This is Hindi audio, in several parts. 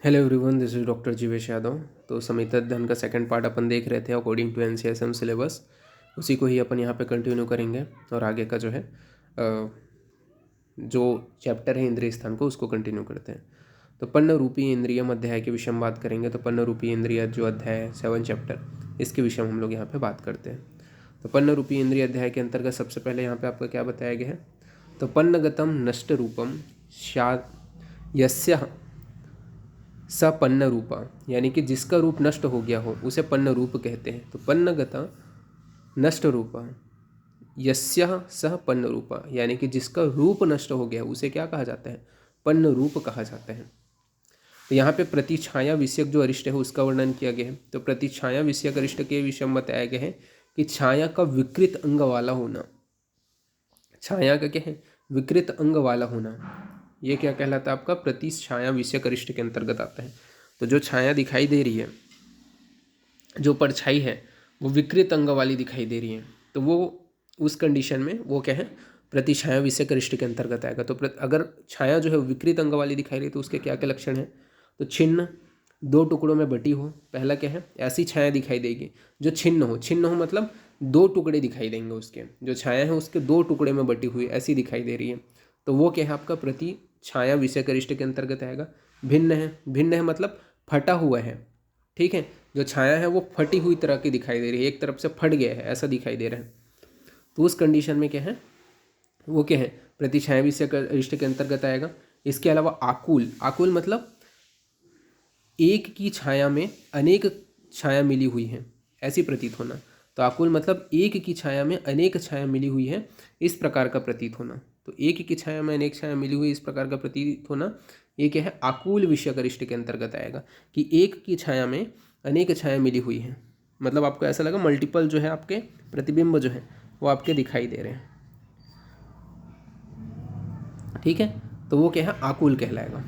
Hello everyone, this is doctor Jeevesh Yadav. तो समित अध्ययन का सेकंड पार्ट अपन देख रहे थे अकॉर्डिंग टू एनसीएसएम सिलेबस। उसी को ही अपन यहाँ पे कंटिन्यू करेंगे और आगे का जो है जो चैप्टर है इंद्रिय स्थान को उसको कंटिन्यू करते हैं। तो पन्न रूपी इंद्रियम अध्याय के विषय में बात करेंगे। तो पन्न रूपी इंद्रिय जो अध्याय है 7 चैप्टर, इसके विषय में हम लोग यहाँ पे बात करते हैं। तो पन्न रूपी इंद्रिय अध्याय के अंतर्गत सबसे पहले यहाँ पे आपका क्या बताया गया है, तो पन्नगतम नष्ट रूपम यस्य स पन्न रूपा, यानी कि जिसका रूप नष्ट हो गया हो उसे पन्न रूप कहते हैं। तो पन्नगता नष्ट रूपा यस्य सह पन्न रूपा, यानी कि जिसका रूप नष्ट हो गया उसे क्या कहा जाता है, पन्न रूप कहा जाता है। तो यहाँ पे प्रतिछाया विषयक जो अरिष्ट है उसका वर्णन किया गया है। तो प्रतिछाया विषयक अरिष्ट के विषय में बताया गया है कि छाया का विकृत अंग वाला होना। छाया का क्या है, विकृत अंग वाला होना। ये क्या कहलाता है आपका, प्रतिछाया विषयक अरिष्ट के अंतर्गत आता है। तो जो छाया दिखाई दे रही है, जो परछाई है, वो विकृत अंग वाली दिखाई दे रही है, तो वो उस कंडीशन में वो क्या है, प्रतिछाया विषयक अरिष्ट के अंतर्गत आएगा। तो अगर छाया जो है विकृत अंग वाली दिखाई रही है तो उसके क्या क्या लक्षण है, तो छिन्न, दो टुकड़ों में बटी हो। पहला क्या है, ऐसी छाया दिखाई देगी जो छिन्न हो। छिन्न हो मतलब दो टुकड़े दिखाई देंगे उसके, जो छाया है उसके दो टुकड़े में बटी हुई ऐसी दिखाई दे रही है, तो वो क्या है आपका प्रति छाया विषयक अरिष्ट के अंतर्गत आएगा। भिन्न है, भिन्न है मतलब फटा हुआ है, ठीक है। जो छाया है वो फटी हुई तरह की दिखाई दे रही है, एक तरफ से फट गया है ऐसा दिखाई दे रहा है, तो उस कंडीशन में क्या है, वो क्या है, प्रतिछाया विषयक अरिष्ट के अंतर्गत आएगा। इसके अलावा आकुल, आकुल मतलब एक की छाया में अनेक छाया मिली हुई है ऐसी प्रतीत होना। तो आकुल मतलब एक की छाया में अनेक छाया मिली हुई है इस प्रकार का प्रतीत होना। तो एक की छाया में अनेक छाया मिली हुई इस प्रकार का प्रतीत होना, ये क्या है, आकुल विषयक अरिष्ट के अंतर्गत आएगा। कि एक की छाया में अनेक छाया मिली हुई है, मतलब आपको ऐसा लगा मल्टीपल जो है आपके प्रतिबिंब जो है वो आपके दिखाई दे रहे हैं, ठीक है। तो वो क्या है, आकुल कहलाएगा।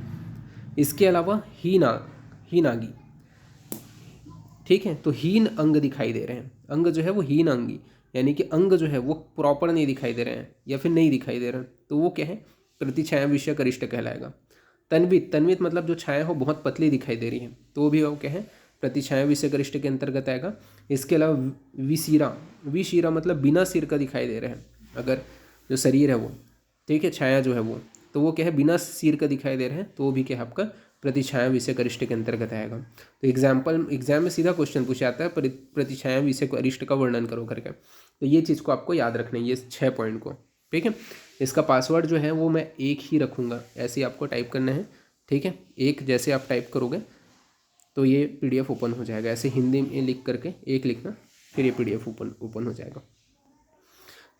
इसके अलावा हीनागी, ठीक है। तो हीन अंग दिखाई दे रहे हैं, अंग जो है वो हीन अंगी, यानी कि अंग जो है वो प्रॉपर नहीं दिखाई दे रहे हैं या फिर नहीं दिखाई दे रहे हैं, तो वो क्या है, प्रतिछाया विषयक अरिष्ट कहलाएगा। तन्वित, तन्वित मतलब जो छाया हो बहुत पतली दिखाई दे रही है, तो वो भी वो क्या है, प्रतिछाया विषयक अरिष्ट के अंतर्गत आएगा। इसके अलावा विशीरा, विशीरा मतलब बिना सिर का दिखाई दे रहे हैं, अगर जो शरीर है वो, ठीक है, छाया जो है वो, तो वो क्या है, बिना सिर का दिखाई दे रहे हैं, तो वो भी क्या है आपका प्रतिछाया विषयक अरिष्ट के अंतर्गत आएगा। तो एग्जाम में सीधा क्वेश्चन पूछा जाता है प्रतिछाया विषयक अरिष्ट का वर्णन करो करके, तो ये चीज़ को आपको याद रखना है, ये 6 पॉइंट को, ठीक है। इसका पासवर्ड जो है वो मैं एक ही रखूँगा, ऐसे ही आपको टाइप करना है, ठीक है। एक जैसे आप टाइप करोगे तो ये PDF ओपन हो जाएगा, ऐसे हिंदी में लिख करके एक लिखना, फिर ये PDF ओपन हो जाएगा।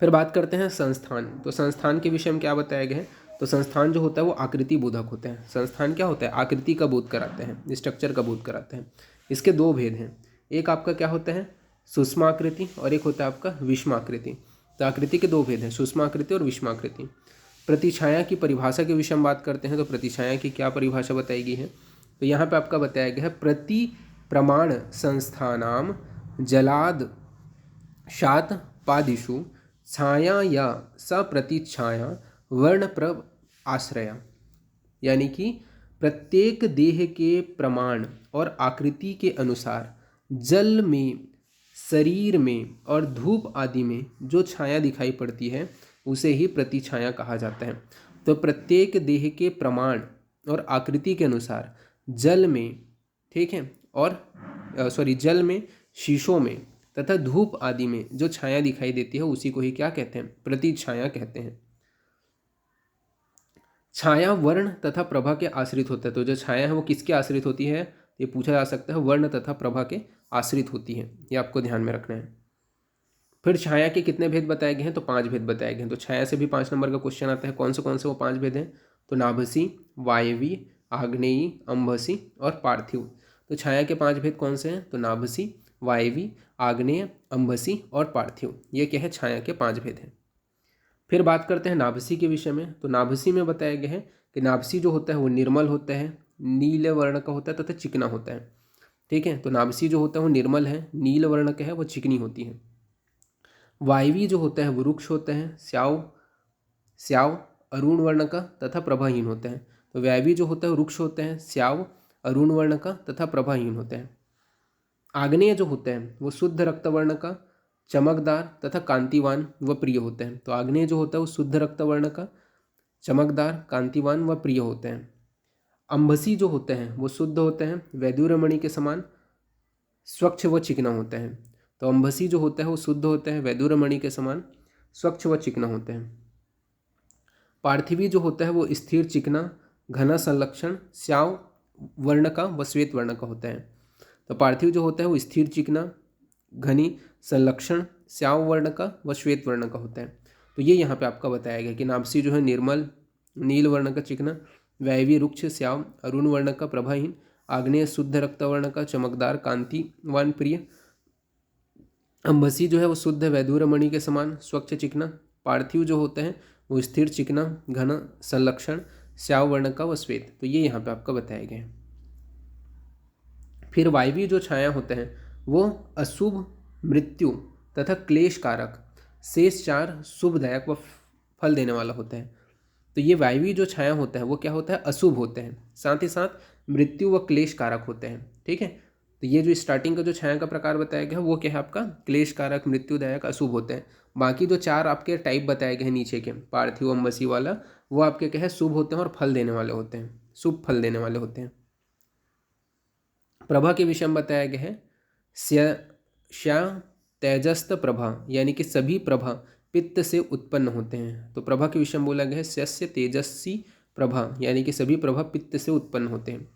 फिर बात करते हैं संस्थान। तो संस्थान के विषय में क्या बताया गया है, तो संस्थान जो होता है वो आकृति बोधक होते हैं। संस्थान क्या होता है, आकृति का बोध कराते हैं, स्ट्रक्चर का बोध कराते हैं। इसके दो भेद हैं, एक आपका क्या होता है सूक्ष्माकृति और एक होता है आपका विषमाकृति। तो आकृति के दो भेद हैं, सूक्ष्माकृति और विषमाकृति। प्रतिछाया की परिभाषा के विषय में बात करते हैं। तो प्रतिछाया की क्या परिभाषा बताई गई है, तो यहाँ पे आपका बताया गया है प्रति प्रमाण संस्थानाम जलाद शात पादिषु छाया या सप्रतिछाया वर्णप्रभ आश्रया, यानी कि प्रत्येक देह के प्रमाण और आकृति के अनुसार जल में, शरीर में और धूप आदि में जो छाया दिखाई पड़ती है उसे ही प्रतिछाया कहा जाता है। तो प्रत्येक देह के प्रमाण और आकृति के अनुसार जल में, ठीक है, और जल में, शीशों में तथा धूप आदि में जो छाया दिखाई देती है उसी को ही क्या कहते हैं, प्रतिछाया कहते हैं। छाया वर्ण तथा प्रभा के आश्रित होता है। तो जो छाया है वो किसके आश्रित होती है, ये पूछा जा सकता है, वर्ण तथा प्रभा के आश्रित होती है, ये आपको ध्यान में रखना है। फिर छाया के कितने भेद बताए गए हैं, तो 5 भेद बताए गए हैं। तो छाया से भी 5 नंबर का क्वेश्चन आता है, कौन से वो 5 भेद हैं, तो नाभसी, वायवी, आग्नेयी, अंभसी और पार्थिव। तो छाया के 5 भेद कौन से हैं, तो नाभसी, वायवी, आग्नेय, अंभसी और पार्थिव, ये क्या है, छाया के 5 भेद हैं। फिर बात करते हैं नाभसी के विषय में। तो नाभसी में बताया गया है कि नाभसी जो होता है वो निर्मल होता है, नीले वर्ण का होता है तथा चिकना होता है, ठीक है। तो नाभसी जो होता है वो निर्मल है, नील वर्ण का है, वो चिकनी होती है। वायवी जो होता है वो रुक्ष होता है, स्याव स्याव अरुण वर्ण का तथा प्रभाहीन होता है। तो वायवी जो होता है वो रुक्ष होता है, स्याव अरुण वर्ण का तथा प्रभाहीन होते हैं। आग्नेय जो होते हैं वो शुद्ध रक्तवर्ण का, चमकदार तथा कांतिवान व प्रिय होते हैं। तो आग्नेय जो होता है वो शुद्ध रक्तवर्ण का, चमकदार, कांतिवान व प्रिय होते हैं। अंबसी जो होते हैं वो शुद्ध होते हैं, वैदूर्यमणि के समान स्वच्छ व चिकना होते हैं। तो अंबसी जो होता है वो शुद्ध होते हैं, वैदूर्यमणि के समान स्वच्छ व चिकना होते हैं। पार्थिवी जो होता है वो स्थिर, चिकना, घना संलक्षण, श्याव वर्ण का व श्वेत वर्ण का होता है। तो पार्थिव जो होता है वो स्थिर, चिकना, घनी, संलक्षण, श्याव वर्ण का व श्वेत वर्ण का होता है। तो ये यहाँ पे आपका बताया गया कि नाभसी जो है निर्मल, नील वर्ण का, चिकना, वायवी, रुक्ष, श्याव, अरुण वर्ण का, प्रभाहीन, आग्नेय शुद्ध रक्तवर्ण का, चमकदार, कांतिवान, प्रिय। अंबसी जो है वो शुद्ध, वैदूर्यमणि के समान स्वच्छ, चिकना। पार्थिव जो होते हैं वो स्थिर, चिकना, घन, संलक्षण, श्याव वर्ण का व श्वेत। तो ये यहाँ पे आपका बताया गया है। फिर वायवी जो छाया होते हैं वो अशुभ, मृत्यु तथा क्लेश कारक, शेष 4 शुभदायक व फल देने वाला होता है। तो ये वायवी जो छाया होता है वो क्या होता है, अशुभ होते हैं, साथ ही साथ मृत्यु व क्लेश कारक होते हैं। ठीक है, तो ये जो स्टार्टिंग का जो छाया का प्रकार बताया गया है वो क्या है आपका, क्लेश कारक, मृत्युदायक, अशुभ होते हैं। बाकी जो 4 आपके टाइप बताए गए हैं नीचे के, पार्थिव, अंबसी वाला, वो आपके क्या है, शुभ होते हैं और फल देने वाले होते हैं, शुभ फल देने वाले होते हैं। प्रभा के विषय में बताया गया है श्या तेजस्त प्रभा, यानी कि सभी प्रभा पित्त से उत्पन्न होते हैं। तो प्रभा के विषय में बोला गया है शस्य तेजस्वी प्रभा, यानी कि सभी प्रभा पित्त से उत्पन्न होते हैं।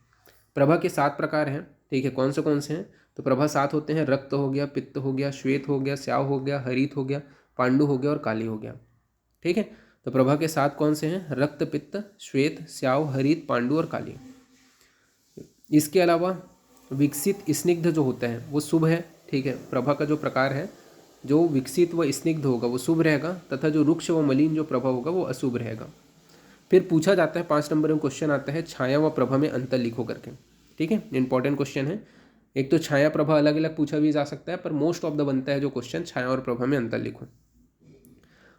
प्रभा के 7 प्रकार हैं। ठीक है, कौन से हैं, तो प्रभा 7 होते हैं, रक्त हो गया, पित्त हो गया, श्वेत हो गया, श्याव हो गया, हरित हो गया, पांडु हो गया और काली हो गया। ठीक है, तो प्रभा के 7 कौन से हैं, रक्त, पित्त, श्वेत, श्याव, हरित, पांडु और काली। इसके अलावा विकसित स्निग्ध जो होता है वो शुभ है। ठीक है, प्रभा का जो प्रकार है, जो विकसित व स्निग्ध होगा वो शुभ रहेगा, तथा जो रुक्ष व मलिन जो प्रभा होगा वो अशुभ रहेगा। फिर पूछा जाता है 5 नंबर में क्वेश्चन आता है, छाया व प्रभा में अंतर लिखो करके। ठीक है, इंपॉर्टेंट क्वेश्चन है। एक तो छाया प्रभा अलग अलग पूछा भी जा सकता है, पर मोस्ट ऑफ द बनता है जो क्वेश्चन, छाया और प्रभा में अंतर लिखो।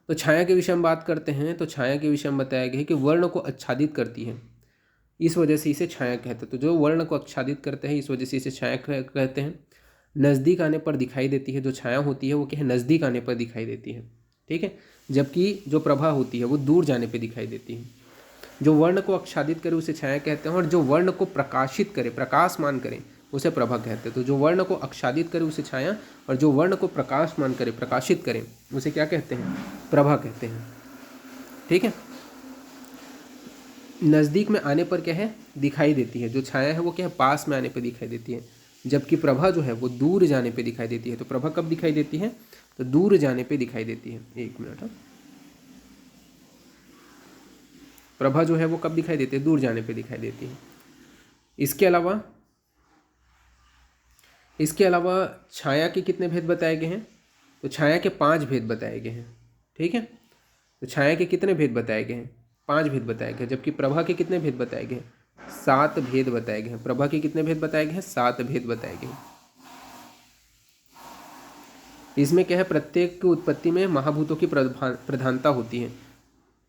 तो छाया के विषय में बात करते हैं, तो छाया के विषय में बताया गया है कि वर्ण को आच्छादित करती है, इस वजह से इसे छाया कहते हैं। तो जो वर्ण को आच्छादित करते हैं इस वजह से इसे छाया कहते हैं। नज़दीक आने पर दिखाई देती है, जो छाया होती है वो क्या है, नज़दीक आने पर दिखाई देती है। ठीक है, जबकि जो प्रभा होती है वो दूर जाने पर दिखाई देती है। जो वर्ण को आच्छादित करे उसे छाया कहते हैं, और जो वर्ण को प्रकाशित करे, प्रकाशमान करे, उसे प्रभा कहते हैं। तो जो वर्ण को आच्छादित करे उसे छाया, और जो वर्ण को प्रकाशमान करे, प्रकाशित करे, उसे क्या कहते हैं, प्रभा कहते हैं। ठीक है, नज़दीक में आने पर क्या है, दिखाई देती है। जो छाया है वो क्या है, पास में आने पर दिखाई देती है, जबकि प्रभा जो है वो दूर जाने पे दिखाई देती है। तो प्रभा कब दिखाई देती है, तो दूर जाने पे दिखाई देती है। एक मिनट, प्रभा जो है वो कब दिखाई देती है, दूर जाने पे दिखाई देती है। इसके अलावा छाया के कितने भेद बताए गए हैं, तो छाया के 5 भेद बताए गए हैं। ठीक है, तो छाया के कितने भेद बताए गए हैं, 5 भेद बताए गए, जबकि प्रभा के कितने भेद बताए गए हैं, 7 भेद बताए गए हैं। प्रभा के कितने भेद बताए गए हैं, 7 भेद बताए गए हैं। इसमें क्या है, प्रत्येक की उत्पत्ति में महाभूतों की प्रधानता होती है।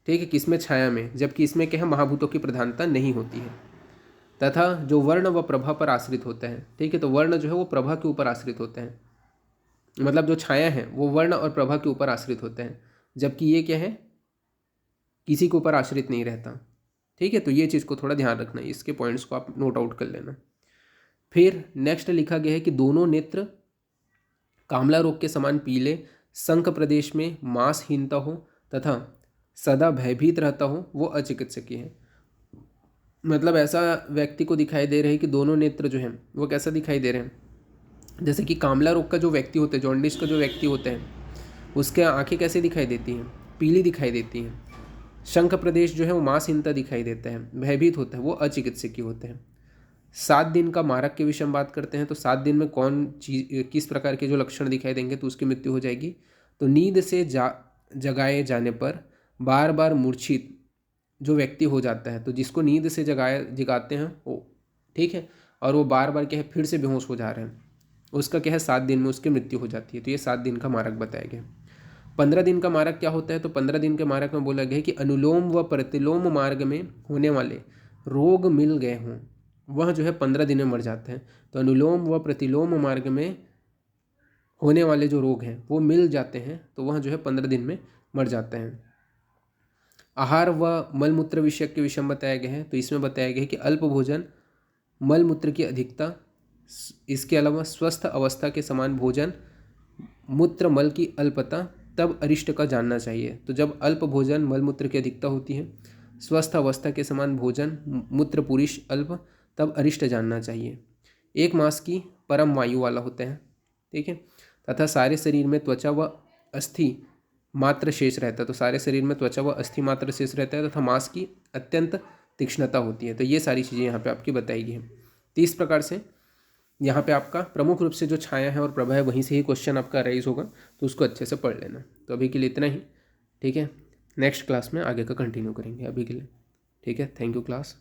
ठीक है, किसमें, छाया में, जबकि इसमें क्या है, महाभूतों की प्रधानता नहीं होती है। तथा जो वर्ण व प्रभा पर आश्रित होता है, ठीक है, तो वर्ण जो है वो प्रभा के ऊपर आश्रित होते हैं, मतलब जो छाया है वो वर्ण और प्रभा के ऊपर आश्रित होते हैं, जबकि ये क्या है, किसी के ऊपर आश्रित नहीं रहता। ठीक है, तो ये चीज़ को थोड़ा ध्यान रखना, इसके पॉइंट्स को आप नोट आउट कर लेना। फिर नेक्स्ट लिखा गया है कि दोनों नेत्र कामला रोग के समान पीले, संक प्रदेश में मांसहीनता हो तथा सदा भयभीत रहता हो, वो अचिकित्सकीय है। मतलब ऐसा व्यक्ति को दिखाई दे रहे हैं कि दोनों नेत्र जो हैं वो कैसा दिखाई दे रहे हैं, जैसे कि कामला रोग का जो व्यक्ति होता है, जॉन्डिस का जो व्यक्ति होता है, उसके आंखें कैसे दिखाई देती हैं, पीली दिखाई देती हैं। शंख प्रदेश जो है वो मांसहीनता दिखाई देता है, भयभीत होता है, वो अचिकित्सकीय होते हैं। 7 दिन का मारक के विषय में बात करते हैं, तो 7 दिन में कौन चीज, किस प्रकार के जो लक्षण दिखाई देंगे तो उसकी मृत्यु हो जाएगी। तो नींद से जगाए जाने पर बार बार मूर्छित जो व्यक्ति हो जाता है, तो जिसको नींद से जगाते हैं वो, ठीक है, और वो बार बार क्या है, फिर से बेहोश हो जा रहे हैं, उसका क्या है, 7 दिन में उसकी मृत्यु हो जाती है। तो ये 7 दिन का मारक बताया गया। 15 दिन का मारक क्या होता है, तो 15 दिन के मारक में बोला गया है कि अनुलोम व प्रतिलोम मार्ग में होने वाले रोग मिल गए हों वह जो है 15 दिन में मर जाते हैं। तो अनुलोम व प्रतिलोम मार्ग में होने वाले जो रोग हैं वो मिल जाते हैं, तो वह जो है 15 दिन में मर जाते हैं। आहार व मलमूत्र विषयक के विषय में बताया गया है। तो इसमें बताया गया है कि अल्प भोजन, मलमूत्र की अधिकता, इसके अलावा स्वस्थ अवस्था के समान भोजन, मूत्र मल की अल्पता, तब अरिष्ट का जानना चाहिए। तो जब अल्प भोजन, मलमूत्र की अधिकता होती है, स्वस्थ अवस्था के समान भोजन, मूत्र पुरुष अल्प, तब अरिष्ट जानना चाहिए। 1 मास की परम वायु वाला होता है, ठीक है। तथा सारे शरीर में त्वचा व अस्थि मात्र शेष रहता है। तो सारे शरीर में त्वचा व अस्थि मात्र शेष रहता है तथा मांस की अत्यंत तीक्ष्णता होती है। तो ये सारी चीज़ें यहाँ पे आपकी बताई गई हैं। तो इस प्रकार से यहाँ पे आपका प्रमुख रूप से जो छाया है और प्रभा है वहीं से ही क्वेश्चन आपका राइज होगा, तो उसको अच्छे से पढ़ लेना। तो अभी के लिए इतना ही, ठीक है। नेक्स्ट क्लास में आगे का कंटिन्यू करेंगे अभी के लिए, ठीक है। Thank you class.